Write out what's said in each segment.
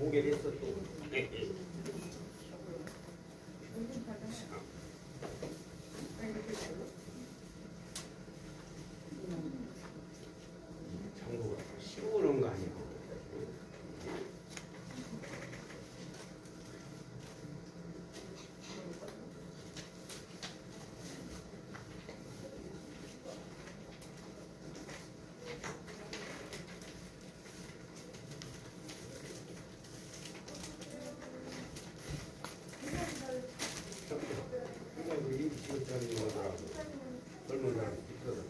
보게 됐어 또. 장구가 씌우는 거 아니야. 지금 거더라고. 젊은 사람 있거든.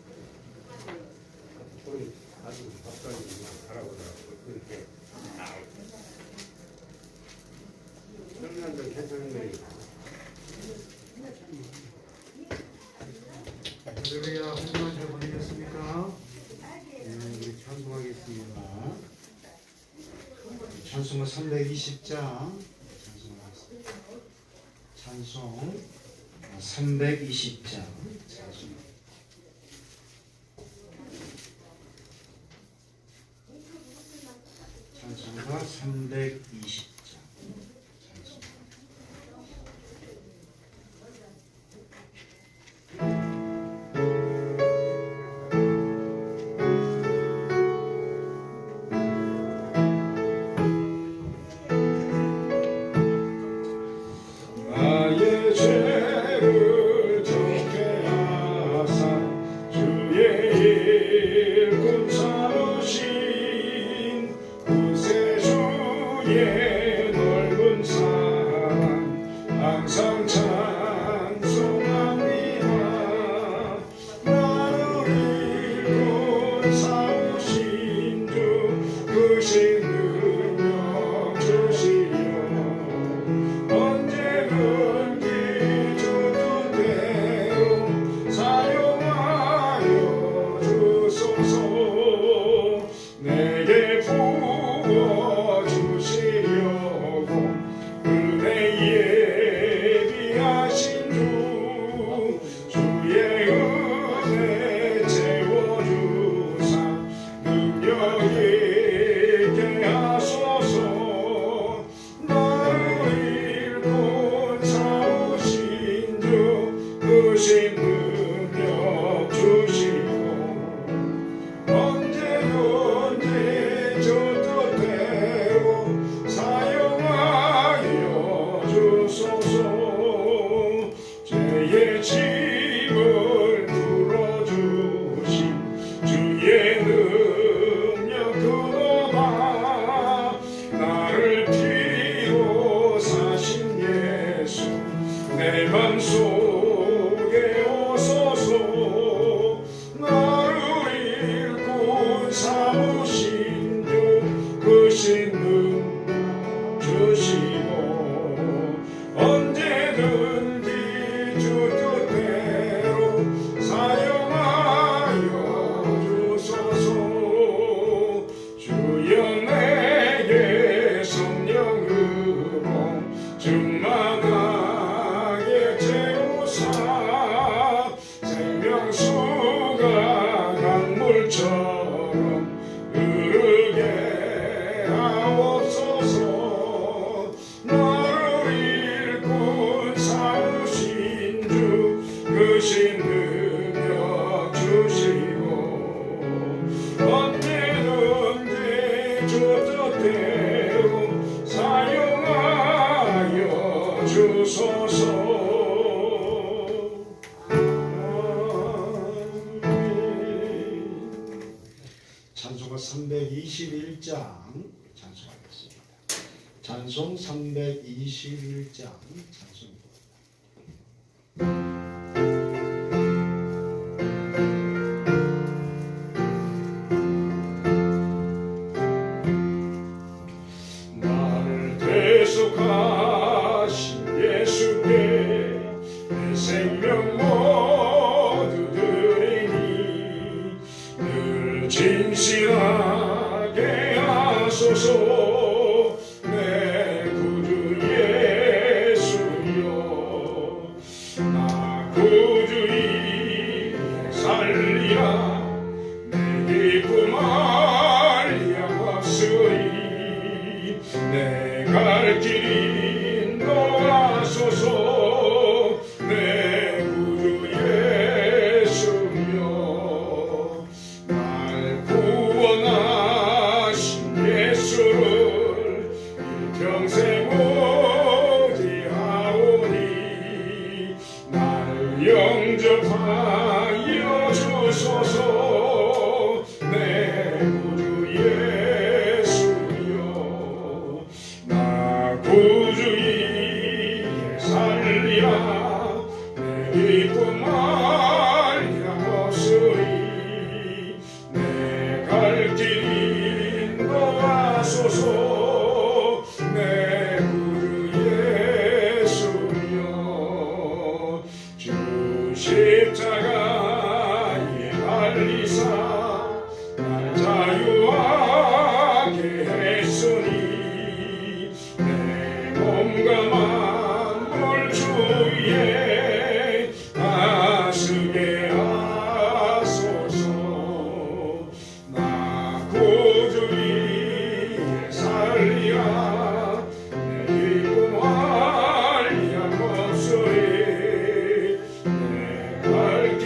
그럼 아주 밥상이 잘하더라고. 그렇게 젊은 사람들 괜찮은 거니까. 할렐루야, 한주간 잘 보내셨습니까? 네, 우리 찬송하겠습니다. 찬송가 320장. 찬송 320장. 찬송가 320장. 나의 죄를 정케 하사 주의 일꾼 삼으신 구세주의 넓은 사랑 항상 찬송합니다. 나를 일꾼 삼으신 주 크신 능력 주시오. 언제든지 주는 대로 사용하여 주소서. 내게 부어주시려고 은혜 예비하신 주 주의 은혜 채워주사 능력 있게 하소서. 크신 능력 주시고 언제든지 주 뜻대로 사용하여 주소서. 죄의 짐을 풀어주신 주의 능력 그노마. 나를 피로 사신 예수 내 맘속에 오소서. 나를 일꾼 삼으신 주 크신 능력 주시고 언제든지 주 뜻대로 사용하여 주소서. 주여 내게 성령으로 충만하게 채우사 생명수가 강물처럼 흐르게 하옵소서. 나를 일꾼 삼으신 주 크신 능력 주시고 언제든지 주 뜻대로 사용하여 주소서. 찬송가 321장 찬송하겠습니다. 찬송 321장 찬송. 나를 대속하신 예수께 내 생명 모두 드리니 늘 진실하게 하소서. 내 구주 예수여 나 구주의 살리라. 내 기쁨 알리야 왔으리 내 갈 길 인도하소서 내 구주 예수여 날 구원하신 예수를 일평생 의지하오니 날 영접하여 주소서 내 구주 예수여 나 구주 위에 살리라 내 기쁨 알량없으리 내 갈 길 인도하소서 내 구주 예수여 주 십자가에 달리사 날 자유하게 했으니 내 몸과 만물 주위에 다스게 하소서 나 구주 위에 살리라 내 기쁨 알량없으리 내 갈 길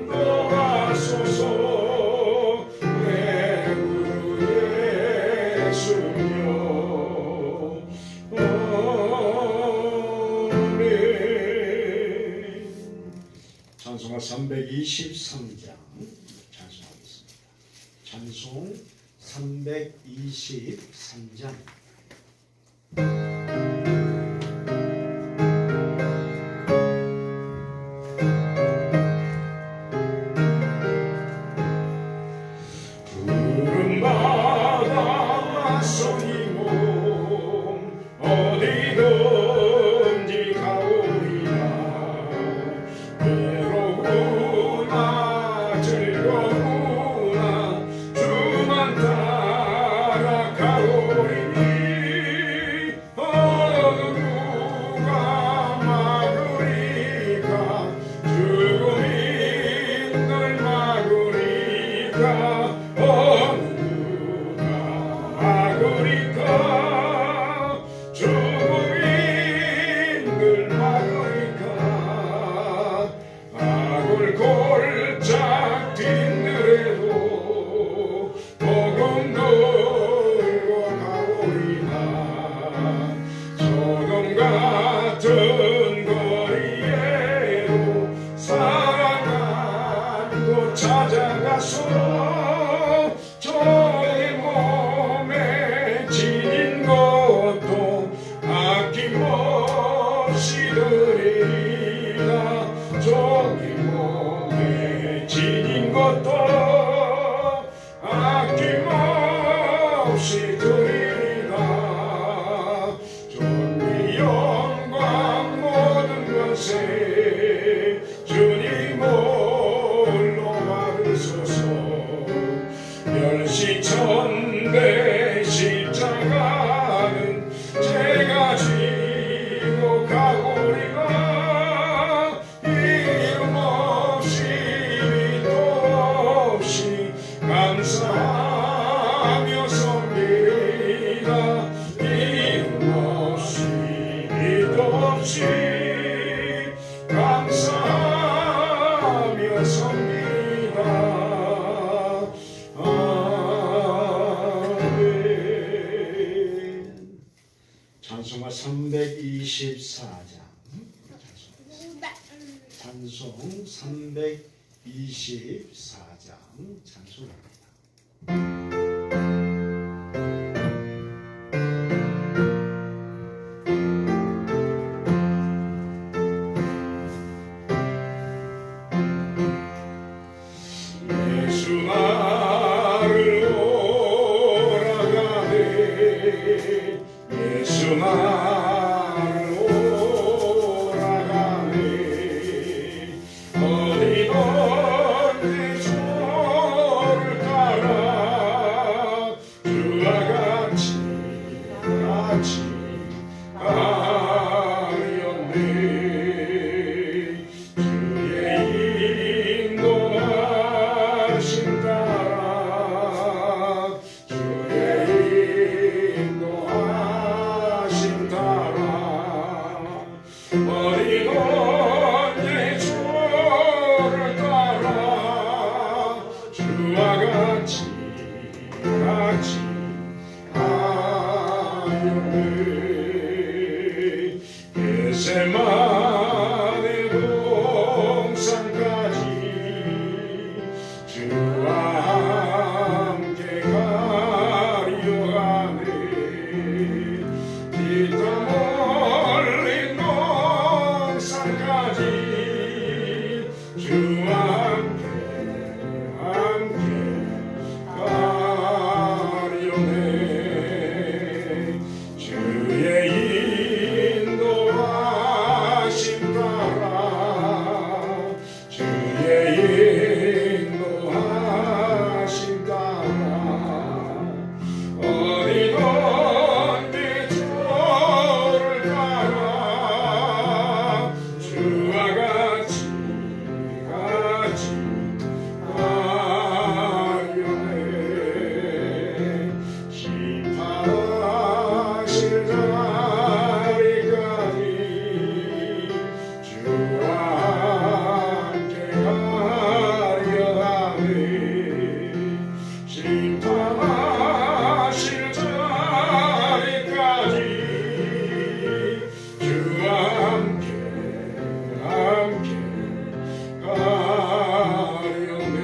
인도하소서 내 구주 예수여 아멘. 찬송가 323장 찬송하겠습니다. 찬송 323장. 푸른 바다 맞서니 몸 어디든지 가오리라 외로우나 즐거우나 주만 따라 가오리니 어느 누가 막으리까 죽음이 널 막으리까 어느 누가 막으리까 죽음이 늘 막으리까 악을 골짝 뒷늘에도 복음 들고 가오리나 소돔 같은 거리에도 사랑한 곳 찾아가서 저의 몸에 지닌 것도 아낌없이 드리라 저의 몸에 지닌 것도 아낌없이 드리라 존귀 영광 모든 권세 주님 홀로 받으소서 멸시천대 십자가는 제가 지고 가오리라 이름 없이 빛도 없이 감사하며 섬기리라 이름 없이 빛도 없이 감사하며 섬기리라 아멘. 찬송가 324장 찬송 324장 찬송합니다. 예수 나를 오라가네 예수 나를 오라가네 어디든지 저를 따라 주와 같이 가려네 주의 인도하신 따라 주의 인도 겟세마네 동산까지 주와 함께 가려하네 기타 멀린 동산까지 주와 함께 가려네 주의 인도하심 따라 주의 인도하심 따라 어디든지 저를 따라 주와 같이 가려네 심판하실 자리까지 주와 함께 가려하네 심판하실 자리까지 주와 함께 가려네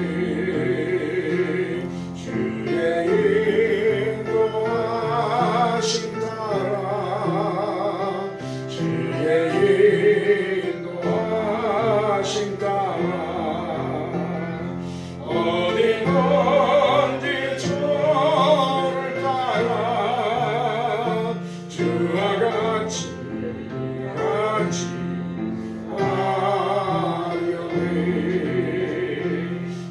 주의 인도하심 따라 주의 인도하심 따라 어디든지 저를 따라 주와 같이 가려네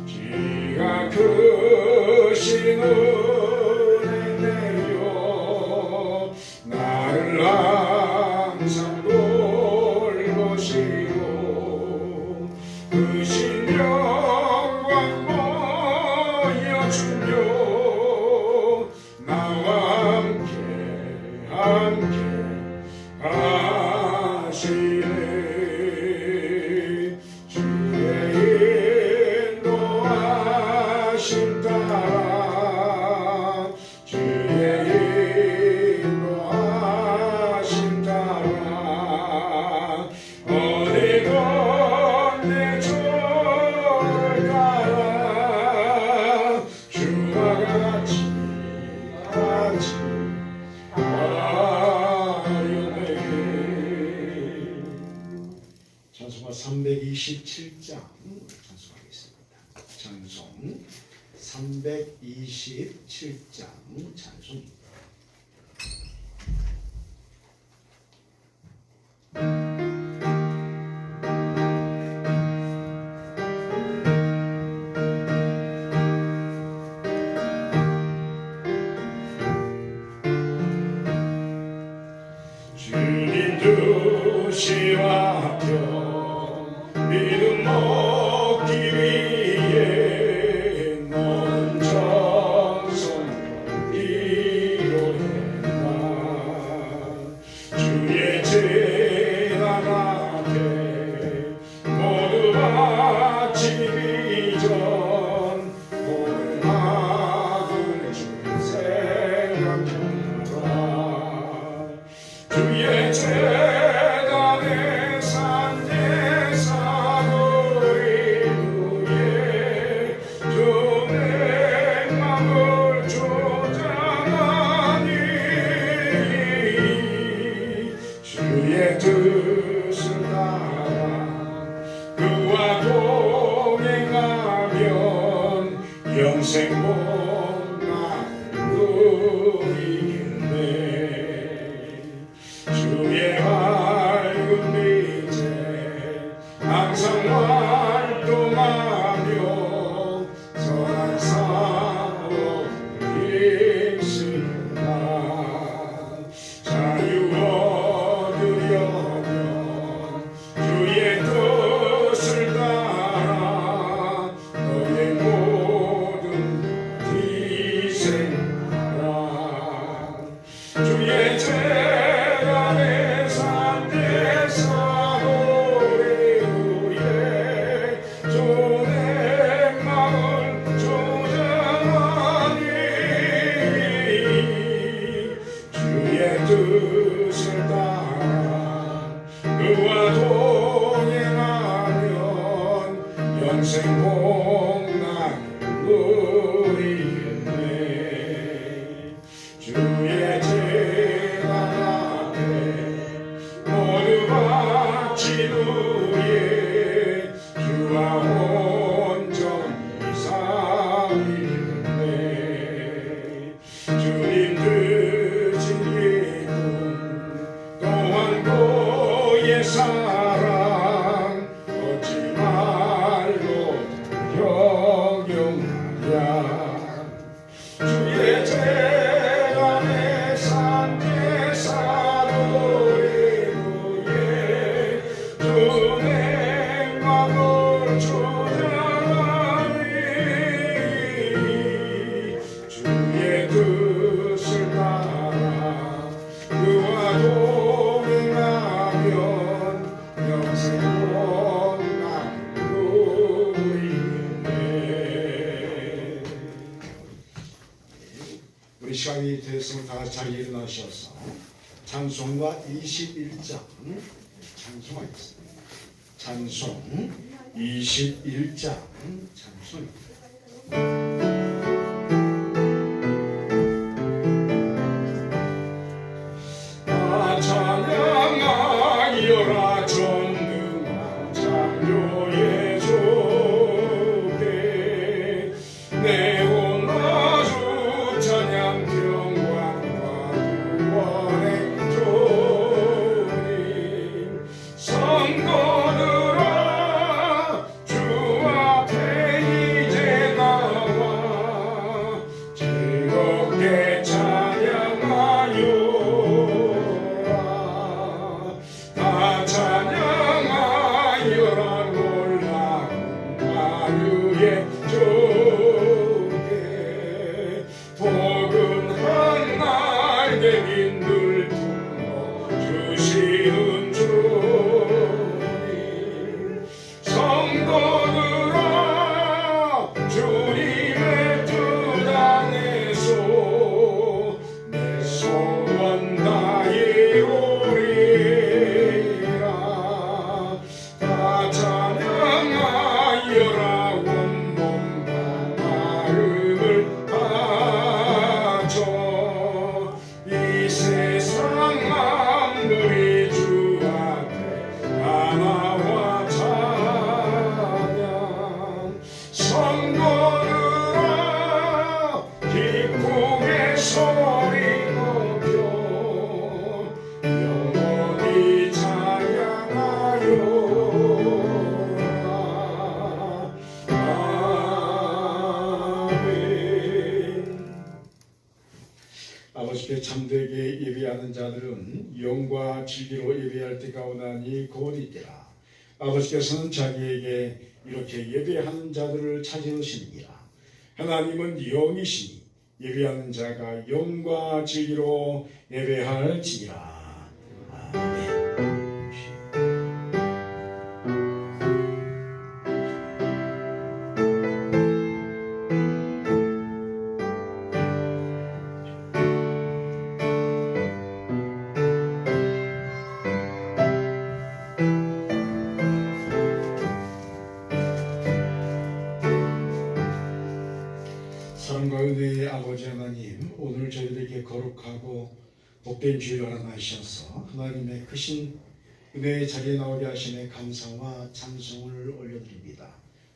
기가 크신 은혜 내려 나를 항상 돌보시고 그 신령과 보여주며 나와 함께 하시네 주의 인도하심 따라 주의 인도하심 따라 어디든지 저를 따라 주와 같이 찬송가 327장 찬송하겠습니다. 찬송 327장 찬송입니다. 주님 두시와 편 믿음 먹기 위해 너는 정성 필요했나 주의 재단 앞에 모두 바치기 전 오늘 아들 주 생각하라 주의 재단에 산제사거리 위에 주의 맘을 조장하니 주의 뜻을 따라 그와 동행하면 영생 못나 누리겠네 주의 밝은 빛에 항상 활동하며 선한 사로 힘쓰나 자유 얻으려면 주의 뜻을 따라 너의 모든 희생하라 주의 재단에 산제사거리 위에 주의 마음을 조장하니 주의 주님의 뜻을 따라 그와 동행하면 영생 복락을 누리겠네. 주의 재단 앞에 모두 바친 후에 주와 온전히 살리겠네. 주님 드신 기쁨 또한 그의 사랑 얻지 말고 경영하랴. 주의 재단에 산 제사로리구에 주의 마음을 주장하니 주의 뜻을 따라 그와 동행하면 영생 복락 누리네. 우리 시간이 되었으면 다 같이 자리에 일어나셔서 찬송가 21장 찬송하겠습니다. 찬송 21장 찬송입니다. 찬양하여라 전능한 창조의 주께 내 온 가족 찬양 평강과 구원의 주님 선 거두라 주 앞에 이제 나와 즐겁게 찬양하여 다 찬양하여라 놀라운 마류의 주께 포근한 날개 긴 들통로 주시는 주님 성도들아 주님의 뜻 안에서 내 소원 다 이루리라. 다 찬양하여라 온몸과 마음을 바쳐 이 세상 만물이 주 앞에 다 나와 찬양. 성도들아 기쁨의 소리 높여 영원히 찬양하여라. 아멘. 아버지께 참되게 예배하는 자들은 영과 진리로 예배할 때가 오나니 곧 이때라. 아버지께서는 자기에게 이렇게 예배하는 자들을 찾으시느니라. 하나님은 영이시니 예배하는 자가 영과 진리로 예배할지니라. 아멘. 사랑과 은혜의 아버지 하나님, 오늘 저희들에게 거룩하고 복된 주일을 하나하셔서 하나님의 크신 은혜의 자리에 나오게 하심에 감사와 찬송을 올려드립니다.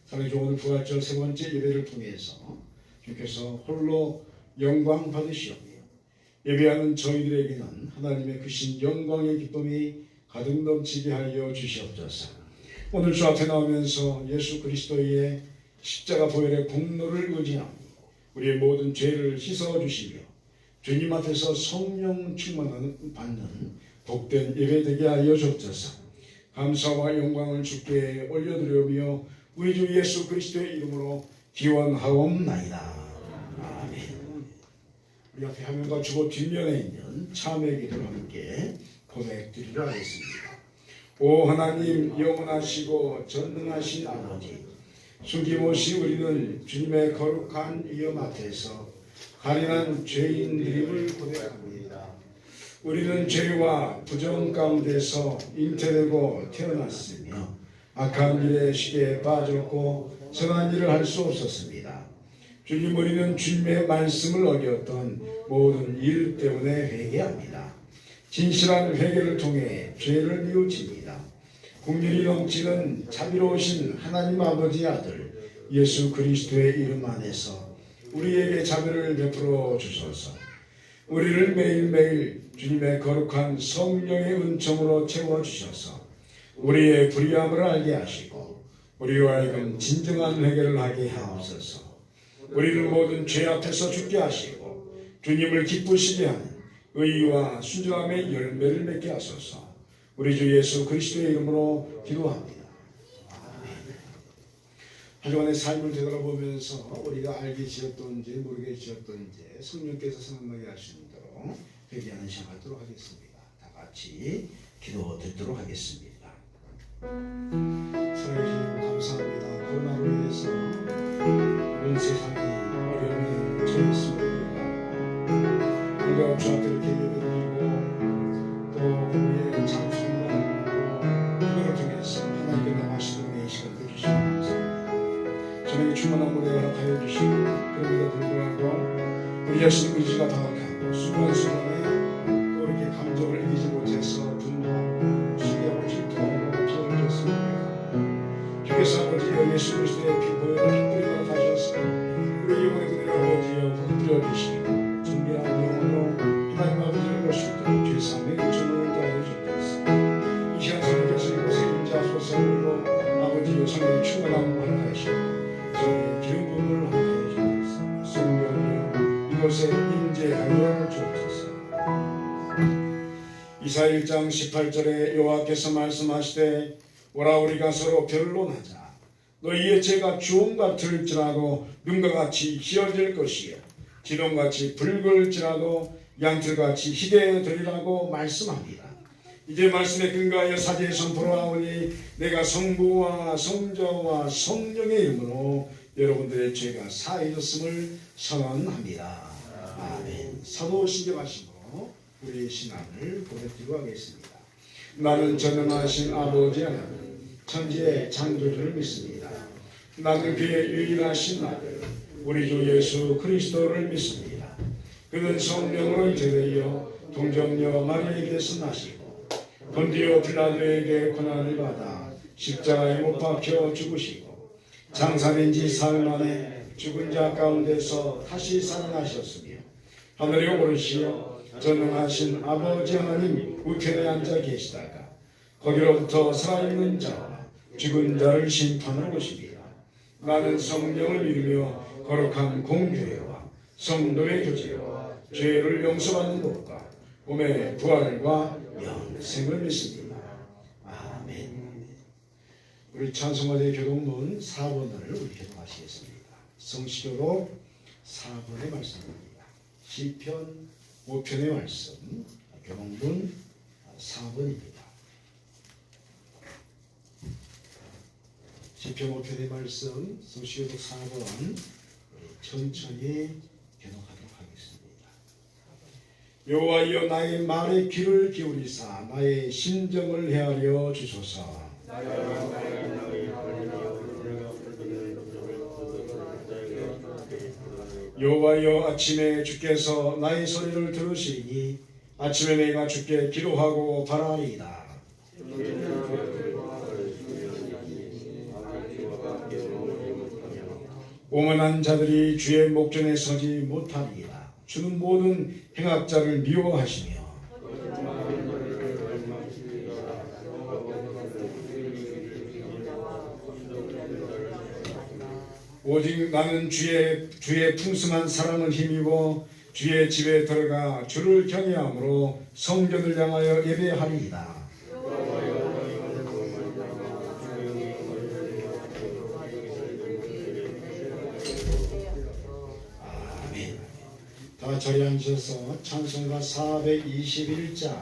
사랑주 오늘 부활절 세 번째 예배를 통해서 주께서 홀로 영광 받으시오며 예배하는 저희들에게는 하나님의 크신 영광의 기쁨이 가득 넘치게 하여 주시옵소서. 오늘 주 앞에 나오면서 예수 그리스도의 십자가 보혈의 공로를 의지하며 우리의 모든 죄를 씻어주시며 주님 앞에서 성령 충만을 받는 복된 예배 되게 하여 주옵소서. 감사와 영광을 주께 올려드리며 우리 주 예수 그리스도의 이름으로 기원하옵나이다. 아멘. 우리 앞에 화면과 주보 뒷면에 있는 참회 기도를 함께 고백드리려 하겠습니다. 오 하나님 영원하시고 전능하신 아버지, 숨김없이 우리는 주님의 거룩한 이름 앞에서 가련한 죄인들임을 고백합니다. 우리는 죄와 부정 가운데서 잉태되고 태어났으며 악한 일에 쉽게 빠졌고 선한 일을 할 수 없었습니다. 주님, 우리는 주님의 말씀을 어겼던 모든 일 때문에 회개합니다. 진실한 회개를 통해 죄를 뉘우칩니다. 긍휼이 넘치는 자비로우신 하나님 아버지 아들 예수 그리스도의 이름 안에서 우리에게 자비를 베풀어 주소서. 우리를 매일매일 주님의 거룩한 성령의 은총으로 채워주셔서 우리의 불의함을 알게 하시고 우리로 하여금 진정한 회개를 하게 하옵소서. 우리를 모든 죄 앞에서 죽게 하시고 주님을 기쁘시게 하는 의와 순종함의 열매를 맺게 하소서. 우리 주 예수 그리스도의 이름으로 기도합니다. 한 주간의 삶을 되돌아보면서 우리가 알게 지었던지 모르게 지었던지 성령께서 생각나게 하시는 대로 회개하는 시간 갖도록 하겠습니다. 다 같이 기도 드리도록 하겠습니다. 사랑해주시고 감사합니다. 코로나로 인해서 온 세상이 어려움에 처했습니다. 우리가 주한테 이렇게 예배드리고 또 우리의 장수과 그거를 통해서 하나님께 나가시는 이 시간을 주시고 감사합니다. 저녁에 충만한 물에 허락하여 주시고 그럼에도 불구하고 우리 자신의 의지가 다각하고 순간순간에 또 이렇게 감정을 이기지 못해서 분노하고 시기하고 질투하고 피해를 줬습니다. 주께서 아버지여 예수 그리스도의 피 보혈을 깃들여 가셔서 우리 영혼의 그대로 아버지여 부드려 주시고 준비한 영혼으로 하나님 아버지를 볼 수 있도록 죄사함의 은총을 더하여 주옵소서. 이 시간 성령께서 이곳에 임재하소서. 그리고 아버지여 성령 충만함을 허락하시고 성령의 기름 부음을 허락하여 주옵소서. 성령이여 이곳에 임재하여 주옵소서. 이사야 1장 18절에 여호와께서 말씀하시되 오라 우리가 서로 변론하자. 너희의 죄가 주홍 같을지라도 눈과 같이 희어질 것이요 기둥같이 붉을지라도 양털같이 희대되리라고 말씀합니다. 이제 말씀에 근거하여 사제의 선포로 하오니 내가 성부와 성자와 성령의 이름으로 여러분들의 죄가 사해졌음을 선언합니다. 아멘. 사도 신경하시고 우리의 신앙을 보내드리고 하겠습니다. 나는 전능하신 아버지 하나님 천지의 창조주를 믿습니다. 나는 그의 유일하신 아들 우리 주 예수 그리스도를 믿습니다. 그는 성령으로 잉태되어 동정녀 마리아에게서 나시고 본디오 빌라도에게 고난을 받아 십자가에 못 박혀 죽으시고 장사된 지 사흘 만에 죽은 자 가운데서 다시 살아나셨으며 하늘에 오르시어 전능하신 아버지 하나님 우편에 앉아 계시다가 거기로부터 살아있는 자와 죽은 자를 심판하러 오십니다. 나는 성령을 믿으며 거룩한 공교회와 성도의 교제와 죄를 용서받는 것과 몸의 부활과 영생을 믿습니다. 아멘. 우리 찬송가대 교동문 4번을 우리 교동하시겠습니다. 성시교로 4번의 말씀입니다. 시편 5편의 말씀 교동문 4번입니다. 시편 5편의 말씀 성시교도 4번 천천히 교독하도록 하겠습니다. 여호와여 나의 말에 귀를 기울이사 나의 심정을 헤아려 주소서. 여호와여 아침에 주께서 나의 소리를 들으시니 아침에 내가 주께 기도하고 바라리이다. 오만한 자들이 주의 목전에 서지 못하리이다. 주는 모든 행악자를 미워하시며 오직 나는 주의 풍성한 사랑을 힘입어 주의 집에 들어가 주를 경외함으로 성전을 향하여 예배하리이다. 아멘. 다 자리에 앉으셔서 찬송가 421장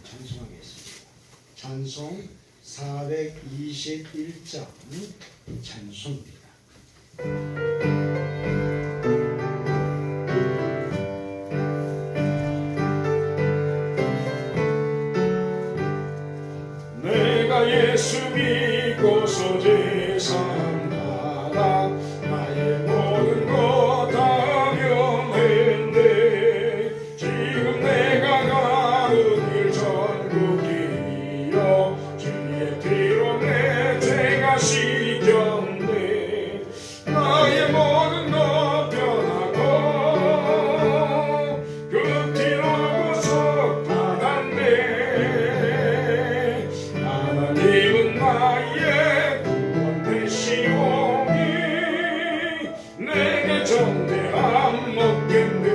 찬송하겠습니다. 찬송 421장 찬송입니다. 예수 믿고서 제삼 받아 나의 모든 것 다 변했네. 지금 내가 가는 길 전국이여 주의 피로 내 죄가 씻겼네. 나의 모든 것 변하고 그 피로 구속 받았네. 하나님은 나의 구원 되시오니 내게 정죄함 없겠네.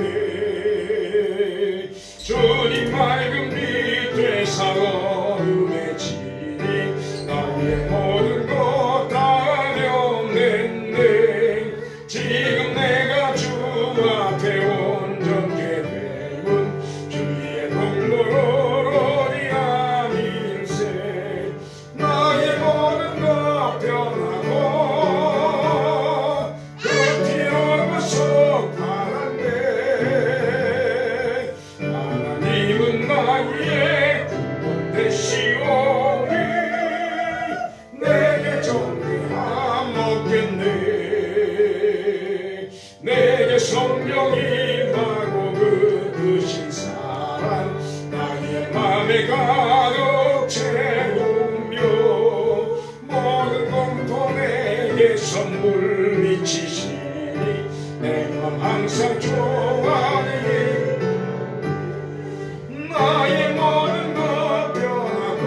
주님 맑은 빛 되사 어둠의 진이 나의 모든 것 다 변했네. 지금 내가 주 앞에 온전케 되면 주의 공로로리 아밀세. 나의 모든 것 변하고 그 피로 구속 받았네. 하나님은 나의 구원 되시오니 내게 정죄함 없겠네. 내게 성령 임하고 그 크신 사랑 나의 맘에 가득 채우며 모든 공포 내게 선물 미치시니 내 맘 항상 좋아하네. 나의 모든 것 변하고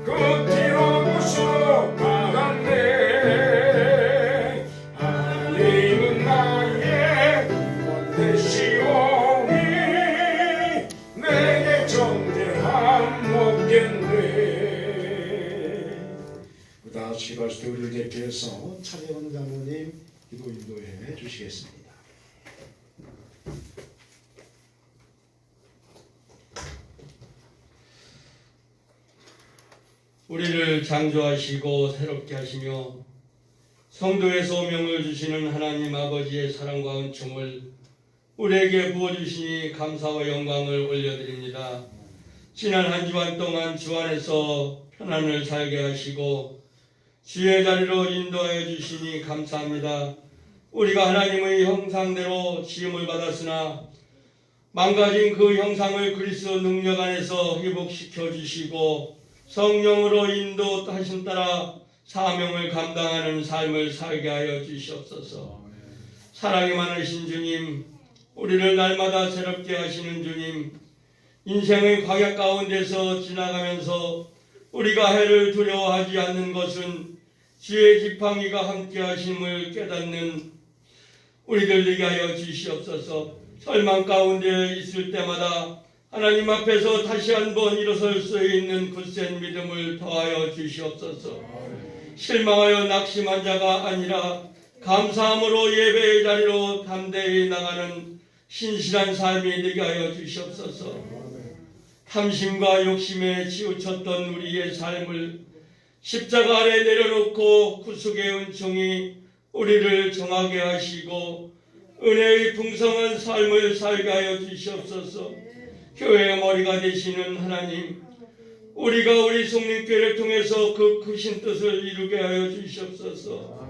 그 피로 구속 받았네. 하나님은 나의 구원 되시오니 내게 정죄함 없겠네. 다 같이 기도할 때 우리를 대표해서 차재원 장로님 기도 인도해 주시겠습니다. 우리를 창조하시고 새롭게 하시며 성도의 소명을 주시는 하나님 아버지의 사랑과 은총을 우리에게 부어주시니 감사와 영광을 올려드립니다. 지난 한 주간 동안 주 안에서 편안을 살게 하시고 주의 자리로 인도하여 주시니 감사합니다. 우리가 하나님의 형상대로 지음을 받았으나 망가진 그 형상을 그리스도 능력 안에서 회복시켜 주시고 성령으로 인도하신 따라 사명을 감당하는 삶을 살게 하여 주시옵소서. 사랑이 많으신 주님, 우리를 날마다 새롭게 하시는 주님, 인생의 광야 가운데서 지나가면서 우리가 해를 두려워하지 않는 것은 주의 지팡이가 함께 하심을 깨닫는 우리들 되게 하여 주시옵소서. 절망 가운데 있을 때마다 하나님 앞에서 다시 한번 일어설 수 있는 굳센 믿음을 더하여 주시옵소서. 실망하여 낙심한 자가 아니라 감사함으로 예배의 자리로 담대히 나가는 신실한 삶이 되게 하여 주시옵소서. 탐심과 욕심에 치우쳤던 우리의 삶을 십자가 아래 내려놓고 구속의 은총이 우리를 정하게 하시고 은혜의 풍성한 삶을 살게 하여 주시옵소서. 교회의 머리가 되시는 하나님, 우리가 우리 성립교회를 통해서 그 크신 뜻을 이루게 하여 주시옵소서.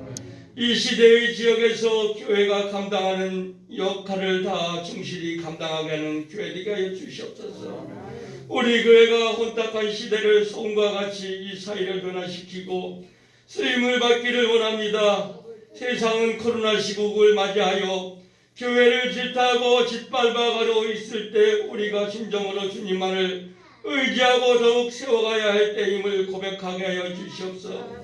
이 시대의 지역에서 교회가 감당하는 역할을 다 충실히 감당하게 하는 교회 되게 하여 주시옵소서. 우리 교회가 혼탁한 시대를 소금과 같이 이 사회를 변화시키고 쓰임을 받기를 원합니다. 세상은 코로나 시국을 맞이하여 교회를 질타하고 짓밟아가고 있을 때 우리가 진정으로 주님만을 의지하고 더욱 세워가야 할 때임을 고백하게 하여 주시옵소서.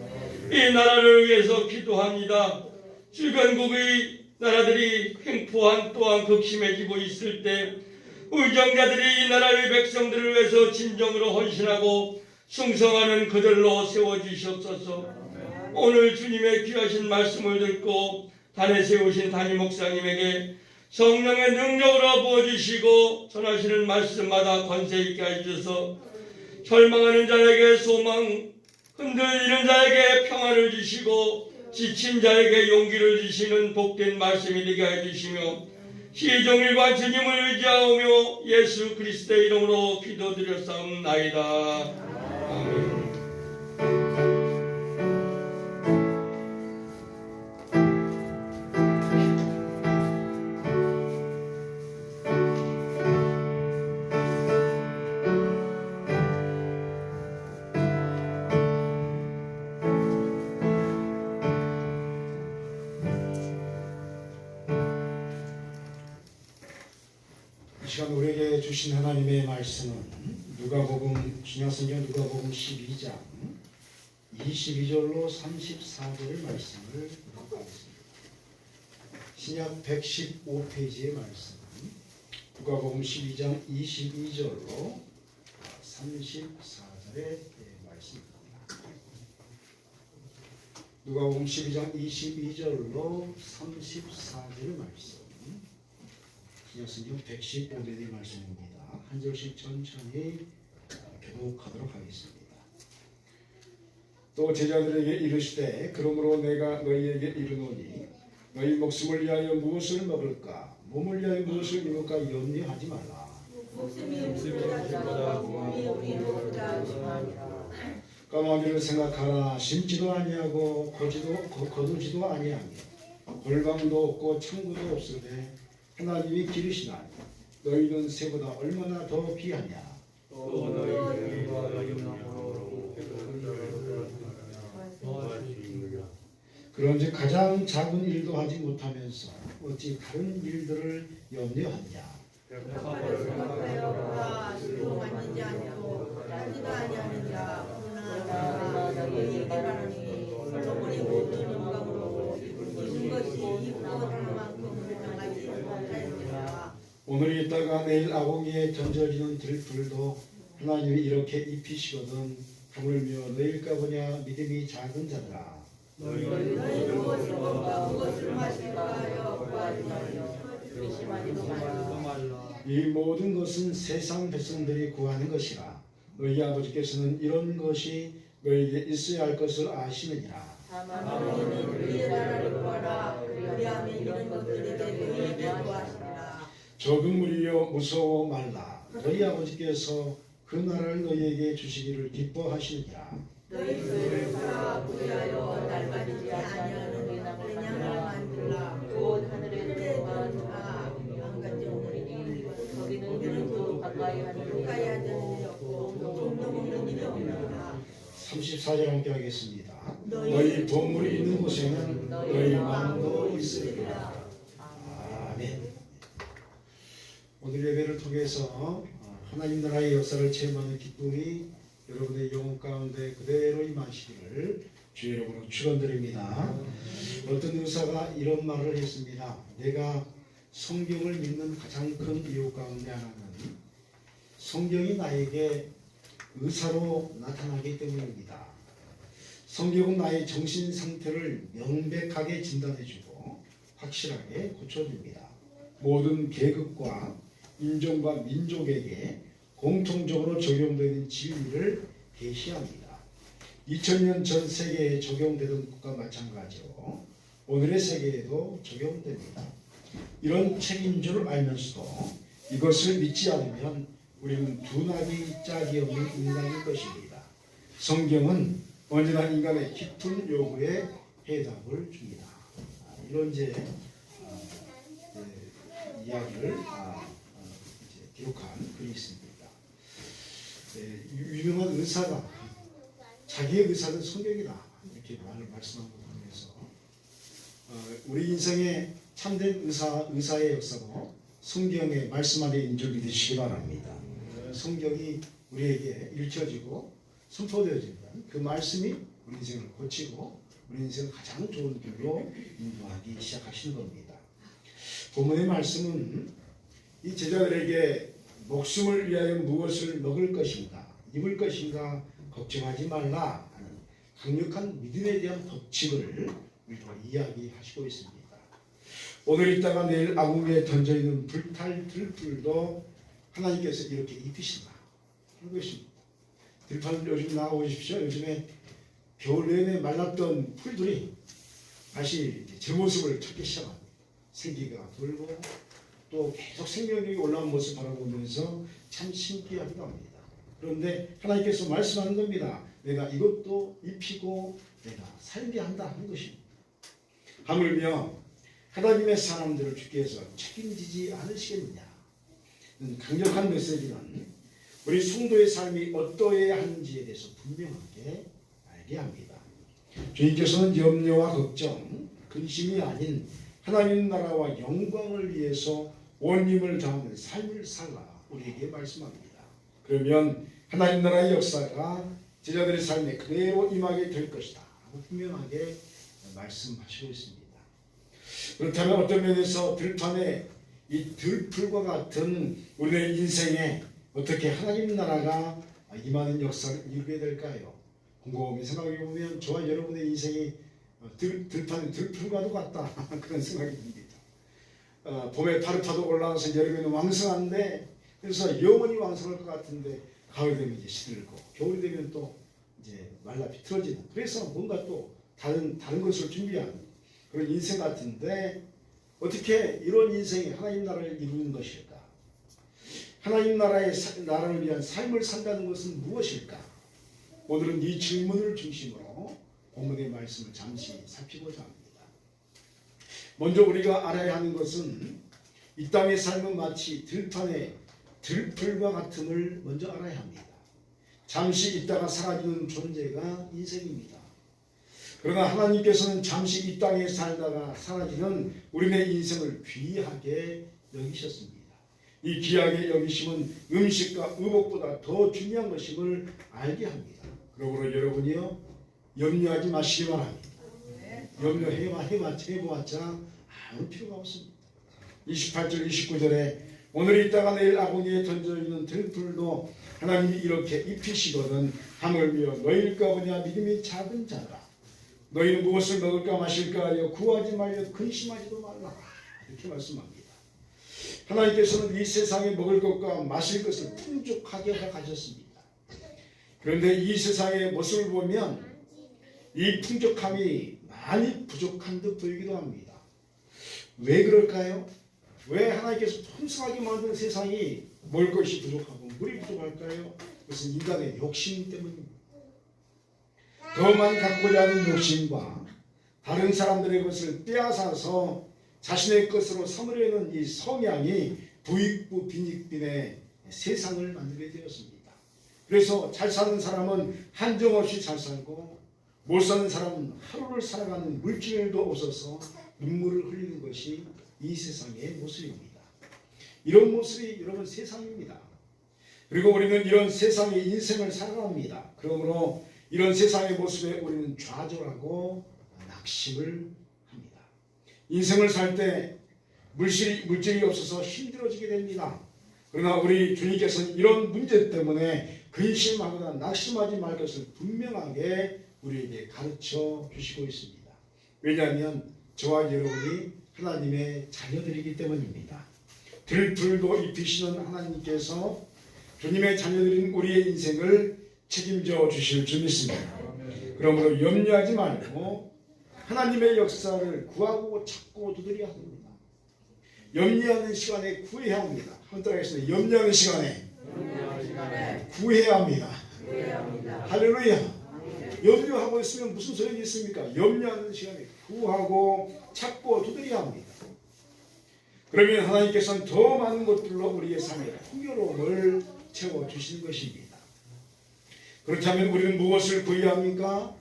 이 나라를 위해서 기도합니다. 주변국의 나라들이 횡포한 또한 극심해지고 있을 때 의정자들이 이 나라의 백성들을 위해서 진정으로 헌신하고 충성하는 그들로 세워주시옵소서. 오늘 주님의 귀하신 말씀을 듣고 단에 세우신 담임 목사님에게 성령의 능력으로 부어주시고 전하시는 말씀마다 권세 있게 해주셔서 절망하는 자에게 소망, 흔들리는 자에게 평안을 주시고 지친 자에게 용기를 주시는 복된 말씀이 되게 해주시며 시종일관 주님을 의지하오며 예수 그리스도의 이름으로 기도드렸사옵나이다. 아멘. 이 시간 우리에게 주신 하나님의 말씀은 누가복음 신약성경 누가복음 12장 22절로 34절의 말씀을 하겠습니다. 신약 115페이지의 말씀 누가복음 12장 22절로 34절의 말씀입니다. 누가복음 12장 22절로 34절의 말씀 신약성경 115페이지의 말씀입니다. 한 절씩 천천히 교독하도록 하겠습니다. 또 제자들에게 이르시되 그러므로 내가 너희에게 이르노니 너희 목숨을 위하여 무엇을 먹을까 몸을 위하여 무엇을 입을까 염려하지 말라. 까마귀를 생각하라. 심지도 아니하고 거두지도 아니하며 골방도 없고 창구도 없으되 하나님이 기르시나니 너희는 새보다 얼마나 더 귀하냐. 또 너희를 위하여 영광으로 도와주시느냐. 그런즉 가장 작은 일도 하지 못하면서 어찌 다른 일들을 염려하냐. 벽화를 생각하여라. 주로 만지지 않고 하지도 아니하느니라. 그러나 너희에게 말하니 solomoni 모든 영광으로 입은 것이 입고 달만큼 당하지 못하였느니라. 오늘 있다가 내일 아궁이에 던져지는 들불도 하나님이 이렇게 입히시거든 하물며 너희일까 보냐 믿음이 작은 자들아. 너희 무엇을 먹고 무엇을 마실까 하여 구하지 말며 조심하지도 말라. 이 모든 것은 세상 백성들이 구하는 것이라. 너희 아버지께서는 이런 것이 너희에게 있어야 할 것을 아시느니라. 다만 너희는 그의 나라를 구하라. 그리하면 이런 것들에게 너희에게 구하시리라. 적응물이여 무서워 말라. 너희 아버지께서 그 나라를 너희에게 주시기를 기뻐하시느니라. 너희 소유를 팔아 구하여 낡아지지 아니하는 그냥을 만들라. 곧 하늘에 들어간 들어간 한 가지 오므리니 거기는 또 가까이 하는 가까이 하는 일이 없고 돈도 먹는 일이 없느니라. 34절 함께 하겠습니다. 너희 보물이 있는 곳에는 너희 마음도 있으리라. 아멘. 오늘 예배를 통해서 하나님 나라의 역사를 체험하는 기쁨이 여러분의 영혼 가운데 그대로 임하시기를 주의 이름으로 축원드립니다. 어떤 의사가 이런 말을 했습니다. 내가 성경을 믿는 가장 큰 이유 가운데 하나는 성경이 나에게 의사로 나타나기 때문입니다. 성경은 나의 정신 상태를 명백하게 진단해주고 확실하게 고쳐줍니다. 모든 계급과 인종과 민족에게 공통적으로 적용되는 진리를 계시합니다. 2000년 전 세계에 적용되던 것과 마찬가지로 오늘의 세계에도 적용됩니다. 이런 책인 줄 알면서도 이것을 믿지 않으면 우리는 둔하기 짝이 없는 인간일 것입니다. 성경은 언제나 인간의 깊은 요구에 해답을 줍니다. 이런 이야기를 기록한 글이 있습니다. 유명한 의사가 자기의 의사는 성경이다 이렇게 말씀한 것 통해서 우리 인생의 참된 의사의 역사도 성경의 말씀 안에 있는 줄 믿으시기 바랍니다. 성경이 우리에게 읽혀지고 선포되어지면 그 말씀이 우리 인생을 고치고 우리 인생을 가장 좋은 길로 인도하기 시작하시는 겁니다. 본문의 말씀은 이 제자들에게 목숨을 위하여 무엇을 먹을 것인가 입을 것인가 걱정하지 말라 하는 강력한 믿음에 대한 법칙을 우리가 이야기하시고 있습니다. 오늘 있다가 내일 아궁이에 던져있는 불탈 들불도 하나님께서 이렇게 입히신다 하는 것입니다. 들판 요즘 나와보십시오. 요즘에 겨울 내내 말랐던 풀들이 다시 제 모습을 찾기 시작합니다. 생기가 돌고 또 계속 생명력이 올라온 모습을 바라보면서 참 신기하기도 합니다. 그런데 하나님께서 말씀하는 겁니다. 내가 이것도 입히고 내가 살게 한다 하는 것입니다. 하물며 하나님의 사람들을 주께서 책임지지 않으시겠느냐. 강력한 메시지는 우리 성도의 삶이 어떠해야 하는지에 대해서 분명하게 알게 합니다. 주님께서는 염려와 걱정, 근심이 아닌 하나님 나라와 영광을 위해서 온 힘을 다하는 삶을 살라 우리에게 말씀합니다. 그러면 하나님 나라의 역사가 제자들의 삶에 그대로 임하게 될 것이다 라고 분명하게 말씀하시고 있습니다. 그렇다면 어떤 면에서 들판에 이 들풀과 같은 우리의 인생에 어떻게 하나님 나라가 임하는 역사를 이루게 될까요? 곰곰이 생각해 보면 저와 여러분의 인생이 들판에 들풀과도 같다 그런 생각이 듭니다. 봄에 타르타도 올라와서 여름에는 왕성한데 그래서 영원히 왕성할 것 같은데 가을 되면 이제 시들고 겨울이 되면 또 이제 말라 비틀어지는 그래서 뭔가 또 다른 것을 준비하는 그런 인생 같은데 어떻게 이런 인생이 하나님 나라를 이루는 것일까? 하나님 나라를 위한 삶을 산다는 것은 무엇일까? 오늘은 이 질문을 중심으로 본문의 말씀을 잠시 살피고자 합니다. 먼저 우리가 알아야 하는 것은 이 땅의 삶은 마치 들판의 들풀과 같음을 먼저 알아야 합니다. 잠시 있다가 사라지는 존재가 인생입니다. 그러나 하나님께서는 잠시 이 땅에 살다가 사라지는 우리의 인생을 귀하게 여기셨습니다. 이 귀하게 여기심은 음식과 의복보다 더 중요한 것임을 알게 합니다. 그러므로 여러분이요 염려하지 마시기 바랍니다. 염려해봤자 아무 필요가 없습니다. 28절 29절에 오늘 있다가 내일 아궁이에 던져있는 들풀도 하나님이 이렇게 입히시거든 하물며 너희일까 보냐 믿음이 작은 자라 너희는 무엇을 먹을까 마실까 하여 구하지 말려 근심하지도 말라 이렇게 말씀합니다. 하나님께서는 이 세상에 먹을 것과 마실 것을 풍족하게 가졌습니다. 그런데 이 세상의 모습을 보면 이 풍족함이 많이 부족한 듯 보이기도 합니다. 왜 그럴까요? 왜 하나님께서 풍성하게 만든 세상이 먹을 것이 부족하고 물이 부족할까요? 그것은 인간의 욕심 때문입니다. 더 많이 갖고자 하는 욕심과 다른 사람들의 것을 빼앗아서 자신의 것으로 삼으려는 이 성향이 부익부 빈익빈의 세상을 만들게 되었습니다. 그래서 잘 사는 사람은 한정없이 잘 살고 못 사는 사람은 하루를 살아가는 물질도 없어서 눈물을 흘리는 것이 이 세상의 모습입니다. 이런 모습이 여러분 세상입니다. 그리고 우리는 이런 세상의 인생을 살아갑니다. 그러므로 이런 세상의 모습에 우리는 좌절하고 낙심을 합니다. 인생을 살 때 물질이 없어서 힘들어지게 됩니다. 그러나 우리 주님께서는 이런 문제 때문에 근심하거나 낙심하지 말 것을 분명하게 우리에게 가르쳐 주시고 있습니다. 왜냐하면 저와 여러분이 하나님의 자녀들이기 때문입니다. 들풀도 입히시는 하나님께서 주님의 자녀들인 우리의 인생을 책임져 주실 줄 믿습니다. 그러므로 염려하지 말고 하나님의 역사를 구하고 찾고 두드려야 합니다. 염려하는 시간에 구해야 합니다. 한번 따라하겠습니다. 염려하는 시간에 구해야 합니다. 할렐루야. 염려하고 있으면 무슨 소용이 있습니까? 염려하는 시간에 구하고 찾고 두드려야 합니다. 그러면 하나님께서는 더 많은 것들로 우리의 삶에 풍요로움을 채워주시는 것입니다. 그렇다면 우리는 무엇을 구해야 합니까?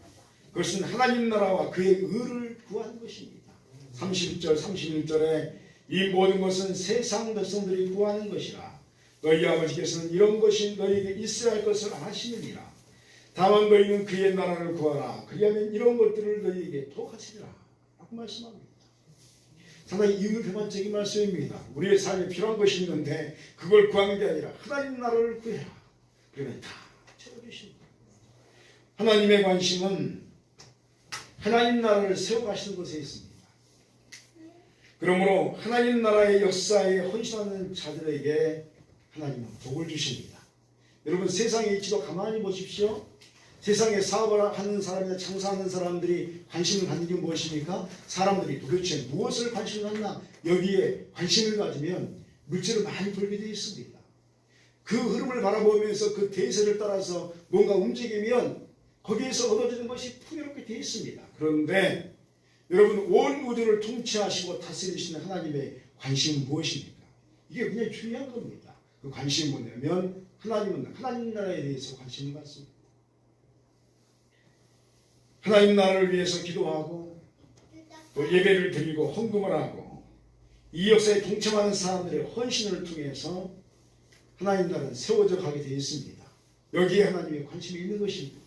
그것은 하나님 나라와 그의 의를 구하는 것입니다. 30절 31절에 이 모든 것은 세상 백성들이 구하는 것이라 너희 아버지께서는 이런 것이 너희에게 있어야 할 것을 아시느니라. 다만 너희는 그의 나라를 구하라. 그리하면 이런 것들을 너희에게 더하시리라 라고 말씀합니다. 상당히 이유표만적인 말씀입니다. 우리의 삶에 필요한 것이 있는데 그걸 구하는 게 아니라 하나님 나라를 구해라. 그러면 다 채워주십니다. 하나님의 관심은 하나님 나라를 세워가시는 것에 있습니다. 그러므로 하나님 나라의 역사에 헌신하는 자들에게 하나님은 복을 주십니다. 여러분 세상의 이치도 가만히 보십시오. 세상에 사업을 하는 사람이나 장사하는 사람들이 관심을 갖는 게 무엇입니까? 사람들이 도대체 무엇을 관심을 갖나 여기에 관심을 가지면 물질을 많이 벌게 되어 있습니다. 그 흐름을 바라보면서 그 대세를 따라서 뭔가 움직이면 거기에서 얻어지는 것이 풍요롭게 되어 있습니다. 그런데 여러분, 온 우주를 통치하시고 다스리시는 하나님의 관심은 무엇입니까? 이게 굉장히 중요한 겁니다. 그 관심이 뭐냐면 하나님은 하나님 나라에 대해서 관심을 갖습니다. 하나님 나라를 위해서 기도하고 또 예배를 드리고 헌금을 하고 이 역사에 동참하는 사람들의 헌신을 통해서 하나님 나라는 세워져 가게 되어 있습니다. 여기에 하나님의 관심이 있는 것입니다.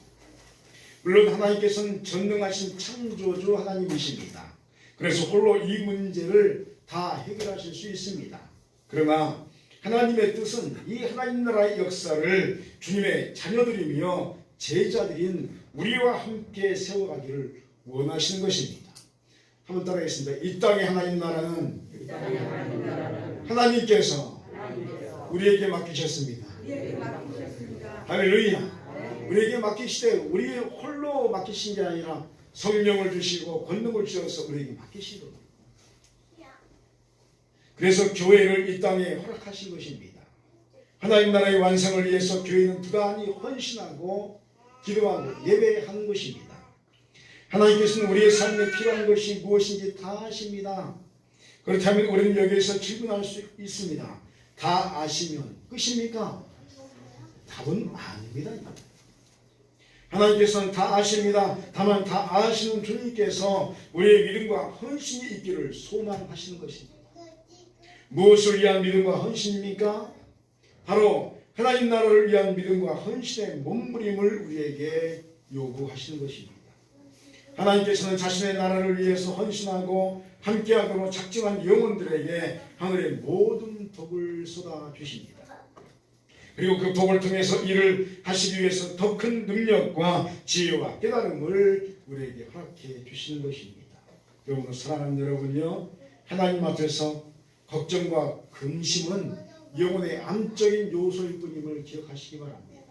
물론 하나님께서는 전능하신 창조주 하나님이십니다. 그래서 홀로 이 문제를 다 해결하실 수 있습니다. 그러나 하나님의 뜻은 이 하나님 나라의 역사를 주님의 자녀들이며 제자들인 우리와 함께 세워가기를 원하시는 것입니다. 한번 따라하겠습니다. 이 땅의 하나님 나라는 하나님께서 우리에게 맡기셨습니다. 할렐루야. 우리에게 맡기시되 우리 홀로 맡기신 게 아니라 성령을 주시고 권능을 주셔서 우리에게 맡기시도록. 그래서 교회를 이 땅에 허락하신 것입니다. 하나님 나라의 완성을 위해서 교회는 부단히 헌신하고 기도하고 예배하는 것입니다. 하나님께서는 우리의 삶에 필요한 것이 무엇인지 다 아십니다. 그렇다면 우리는 여기에서 질문할 수 있습니다. 다 아시면 끝입니까? 답은 아닙니다. 하나님께서는 다 아십니다. 다만 다 아시는 주님께서 우리의 믿음과 헌신이 있기를 소망하시는 것입니다. 무엇을 위한 믿음과 헌신입니까? 바로 하나님 나라를 위한 믿음과 헌신의 몸부림을 우리에게 요구하시는 것입니다. 하나님께서는 자신의 나라를 위해서 헌신하고 함께하도록 작정한 영혼들에게 하늘의 모든 복을 쏟아주십니다. 그리고 그 복을 통해서 일을 하시기 위해서 더 큰 능력과 지혜와 깨달음을 우리에게 허락해 주시는 것입니다. 여러분, 사랑하는 여러분요, 하나님 앞에서 걱정과 근심은 영혼의 암적인 요소일 뿐임을 기억하시기 바랍니다.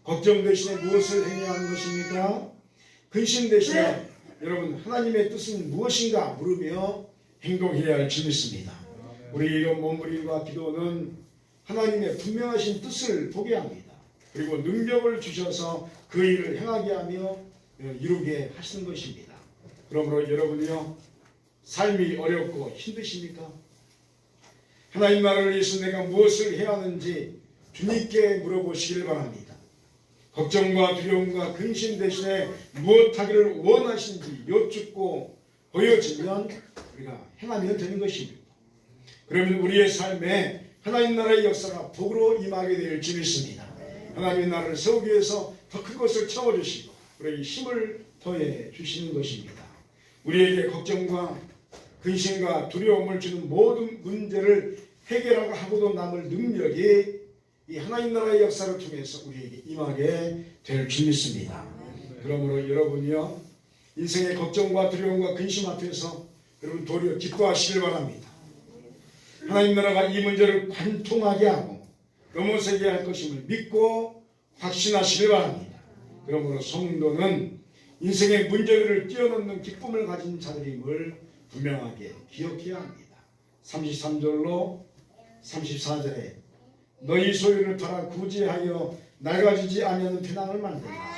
걱정 대신에 무엇을 행해야 하는 것입니까? 근심 대신에 여러분, 하나님의 뜻은 무엇인가 물으며 행동해야 할 줄 믿습니다. 우리 이런 몸부림과 기도는 하나님의 분명하신 뜻을 보게 합니다. 그리고 능력을 주셔서 그 일을 행하게 하며 이루게 하시는 것입니다. 그러므로 여러분이요, 삶이 어렵고 힘드십니까? 하나님 나라를 위해서 내가 무엇을 해야 하는지 주님께 물어보시길 바랍니다. 걱정과 두려움과 근심 대신에 무엇 하기를 원하시는지 여쭙고 보여지면 우리가 행하면 되는 것입니다. 그러면 우리의 삶에 하나님 나라의 역사가 복으로 임하게 될 줄 믿습니다. 하나님의 나라를 세우기 위해서 더 큰 것을 채워주시고 우리에게 힘을 더해 주시는 것입니다. 우리에게 걱정과 근심과 두려움을 주는 모든 문제를 해결하고 하고도 남을 능력이 이 하나님 나라의 역사를 통해서 우리에게 임하게 될 줄 믿습니다. 그러므로 여러분이요, 인생의 걱정과 두려움과 근심 앞에서 여러분 도리어 기뻐하시길 바랍니다. 하나님 나라가 이 문제를 관통하게 하고 넘어서게 할 것임을 믿고 확신하시길 바랍니다. 그러므로 성도는 인생의 문제들을 뛰어넘는 기쁨을 가진 자들임을 분명하게 기억해야 합니다. 33절로 34절에 너희 소유를 팔아 구제하여 낡아지지 아니하는 태낭을 만든다.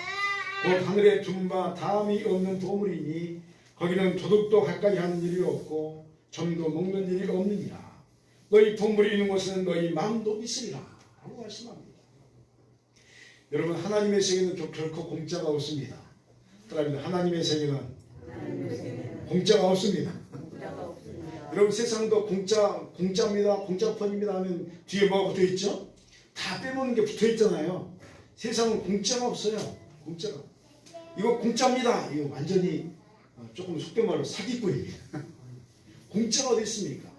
곧 하늘에 둔 바 다음이 없는 보물이니 거기는 도둑도 가까이 하는 일이 없고 점도 먹는 일이 없느니라. 너희 보물이 있는 곳에는 너희 마음도 있으리라 라고 말씀합니다. 여러분, 하나님의 세계는 결코 공짜가 없습니다. 따라합니다. 하나님의 세계는 공짜가 없습니다. 여러분, 세상도 공짜입니다, 공짜펀입니다 하면 뒤에 뭐가 붙어있죠? 다 빼먹는 게 붙어있잖아요. 세상은 공짜가 없어요. 공짜가. 이거 공짜입니다. 이거 완전히 조금 속된 말로 사기꾼이에요. 공짜가 어디 있습니까?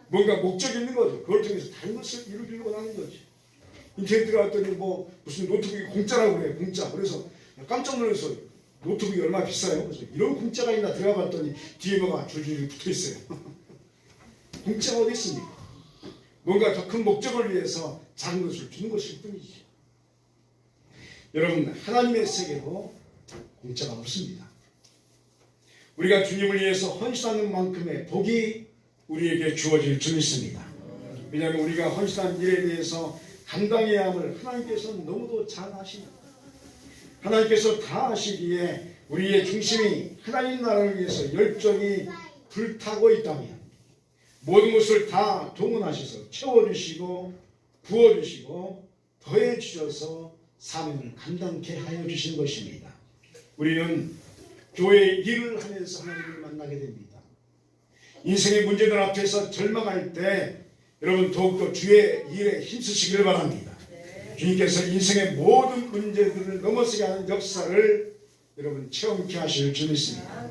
뭔가 목적이 있는 거죠. 그걸 통해서 다른 것을 이루려고 하는 거죠. 인터넷 들어갔더니 뭐 무슨 노트북이 공짜라고 그래요. 공짜. 그래서 깜짝 놀라서 노트북이 얼마나 비싸요? 그래서 이런 공짜가 있나 들어가 봤더니 뒤에 뭐가 줄줄이 붙어있어요. 공짜가 어디 있습니까? 뭔가 더 큰 목적을 위해서 작은 것을 주는 것일 뿐이죠. 여러분, 하나님의 세계도 공짜가 없습니다. 우리가 주님을 위해서 헌신하는 만큼의 복이 우리에게 주어질 줄 믿습니다. 왜냐하면 우리가 헌신한 일에 대해서 감당해야 함을 하나님께서는 너무도 잘 아십니다. 하나님께서 다 아시기에 우리의 중심이 하나님 나라를 위해서 열정이 불타고 있다면 모든 것을 다 동원하셔서 채워주시고 부어주시고 더해주셔서 사명을 감당케 하여 주신 것입니다. 우리는 교회 일을 하면서 하나님을 만나게 됩니다. 인생의 문제들 앞에서 절망할 때 여러분 더욱더 주의 일에 힘쓰시기를 바랍니다. 주님께서 인생의 모든 문제들을 넘어서게 하는 역사를 여러분 체험케 하실 줄 믿습니다.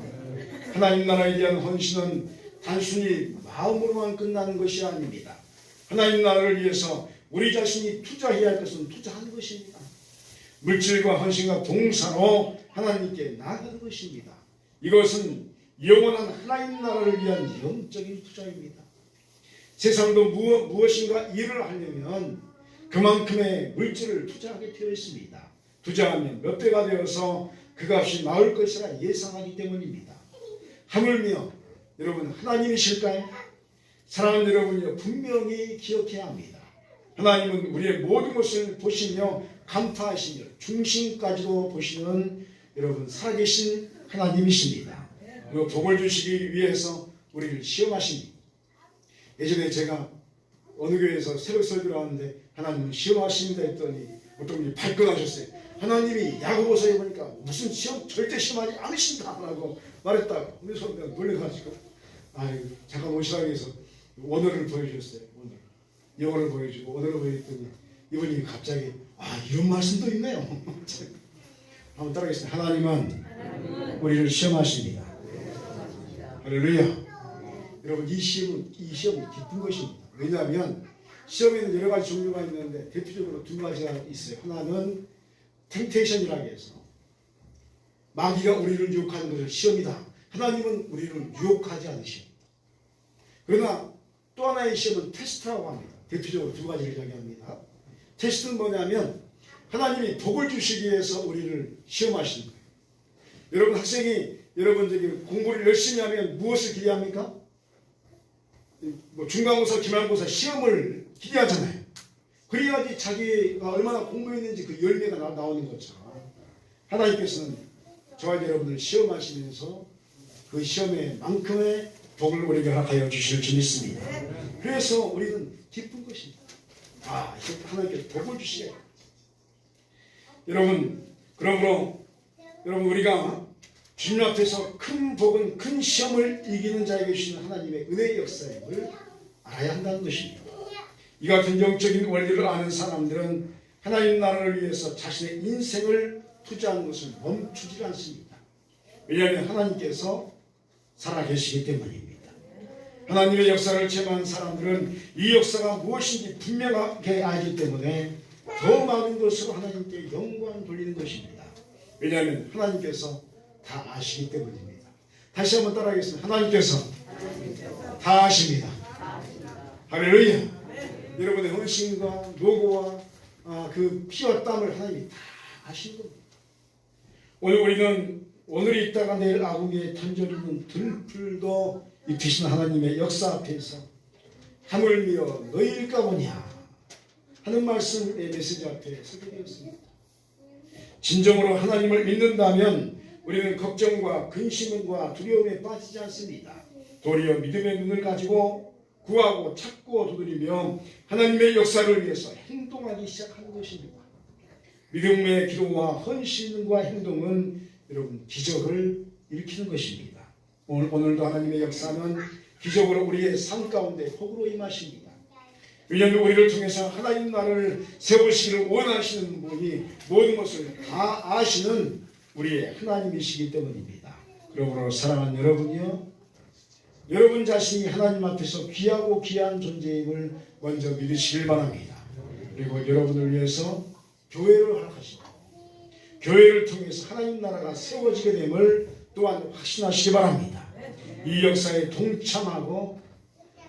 하나님 나라에 대한 헌신은 단순히 마음으로만 끝나는 것이 아닙니다. 하나님 나라를 위해서 우리 자신이 투자해야 할 것은 투자하는 것입니다. 물질과 헌신과 봉사로 하나님께 나아가는 것입니다. 이것은 영원한 하나님 나라를 위한 영적인 투자입니다. 세상도 무엇인가 일을 하려면 그만큼의 물질을 투자하게 되어 있습니다. 투자하면 몇 배가 되어서 그 값이 나올 것이라 예상하기 때문입니다. 하물며 여러분 하나님이실까요? 사랑하는 여러분이요 분명히 기억해야 합니다. 하나님은 우리의 모든 것을 보시며 감파하시며 중심까지도 보시는 여러분 살아계신 하나님이십니다. 그리고 복을 주시기 위해서 우리를 시험하십니다. 예전에 제가 어느 교회에서 새벽 설교를 하는데 하나님은 시험하십니다 했더니 어떤 분이 발끈하셨어요. 하나님이 야고보서에 보니까 무슨 시험 절대 시험하지 않으신다라고 말했다고. 그래서 내가 놀래가지고 잠깐 오시라고 해서 원어를 보여주셨어요. 원어. 영어를 보여주고 원어를 보여줬더니 이분이 갑자기 이런 말씀도 있네요. 한번 따라하겠습니다. 하나님은 우리를 시험하십니다. 할렐루야. 여러분 이 시험은 기쁜 것입니다. 왜냐하면 시험에는 여러 가지 종류가 있는데 대표적으로 두 가지가 있어요. 하나는 템테이션이라고 해서 마귀가 우리를 유혹하는 것을 시험이다. 하나님은 우리를 유혹하지 않으십니다. 그러나 또 하나의 시험은 테스트라고 합니다. 대표적으로 두 가지를 이야기합니다. 테스트는 뭐냐면 하나님이 복을 주시기 위해서 우리를 시험하시는 거예요. 여러분 학생이 여러분 공부를 열심히 하면 무엇을 기대합니까? 중간고사, 기말고사 시험을 기대하잖아요. 그래야지 자기가 얼마나 공부했는지 그 열매가 나오는 것처럼 하나님께서는 저와 여러분을 시험하시면서 그 시험에 만큼의 복을 우리에게 허락하여 주실 줄 믿습니다. 그래서 우리는 기쁜 것입니다. 하나님께서 복을 주시게. 여러분, 그러므로 여러분 우리가 주님 앞에서 큰 복은 큰 시험을 이기는 자에게 주시는 하나님의 은혜의 역사임을 알아야 한다는 것입니다. 이 같은 영적인 원리를 아는 사람들은 하나님 나라를 위해서 자신의 인생을 투자하는 것을 멈추지 않습니다. 왜냐하면 하나님께서 살아계시기 때문입니다. 하나님의 역사를 체험한 사람들은 이 역사가 무엇인지 분명하게 알기 때문에 더 많은 것으로 하나님께 영광 돌리는 것입니다. 왜냐하면 하나님께서 다 아시기 때문입니다. 다시 한번 따라하겠습니다. 하나님께서 다 아십니다. 할렐루야. 여러분의 헌신과 노고와 그 피와 땀을 하나님이 다 아시는 겁니다. 오늘 우리는 오늘이 있다가 내일 아궁이에 탄저리는 들풀도 입히신 하나님의 역사 앞에서 하물며 너희일까 보냐 하는 말씀의 메시지 앞에 서게 되었습니다. 진정으로 하나님을 믿는다면 우리는 걱정과 근심과 두려움에 빠지지 않습니다. 도리어 믿음의 눈을 가지고 구하고 찾고 두드리며 하나님의 역사를 위해서 행동하기 시작하는 것입니다. 믿음의 기도와 헌신과 행동은 여러분 기적을 일으키는 것입니다. 오늘도 하나님의 역사는 기적으로 우리의 삶 가운데 복으로 임하십니다. 왜냐하면 우리를 통해서 하나님 나라를 세우시기를 원하시는 분이 모든 것을 다 아시는 우리의 하나님이시기 때문입니다. 그러므로 사랑하는 여러분이요, 여러분 자신이 하나님 앞에서 귀하고 귀한 존재임을 먼저 믿으시길 바랍니다. 그리고 여러분을 위해서 교회를 허락하시고 교회를 통해서 하나님 나라가 세워지게 됨을 또한 확신하시기 바랍니다. 이 역사에 동참하고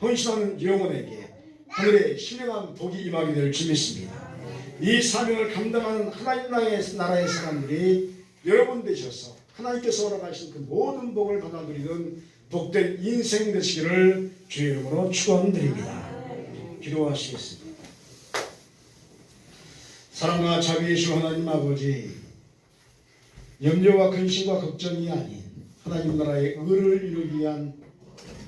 헌신하는 영혼에게 하늘의 신령한 복이 임하게 될 줄 믿습니다. 이 사명을 감당하는 하나님 나라의 사람들이 여러분 되셔서 하나님께서 허락하신 그 모든 복을 받아 누리는 복된 인생 되시기를 주의 이름으로 축원드립니다. 기도하시겠습니다. 사랑과 자비이신 하나님 아버지, 염려와 근심과 걱정이 아닌 하나님 나라의 의를 이루기 위한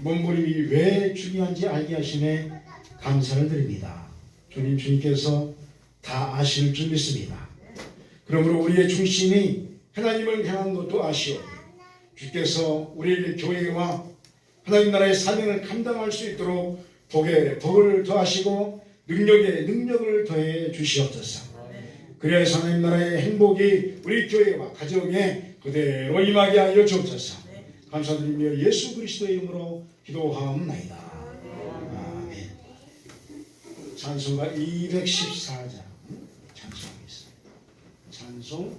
몸부림이 왜 중요한지 알게 하심에 감사를 드립니다. 주님께서 다 아실 줄 믿습니다. 그러므로 우리의 중심이 하나님을 향한 것도 아시오. 주께서 우리에게 교회와 하나님 나라의 사명을 감당할 수 있도록 복을 더하시고 능력에 능력을 더해 주시옵소서. 그래서 하나님 나라의 행복이 우리 교회와 가정에 그대로 임하게 하여 주옵소서. 감사드리며 예수 그리스도의 이름으로 기도하옵나이다. 아멘. 찬송가 214장 찬송하겠습니다. 찬송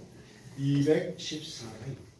214장.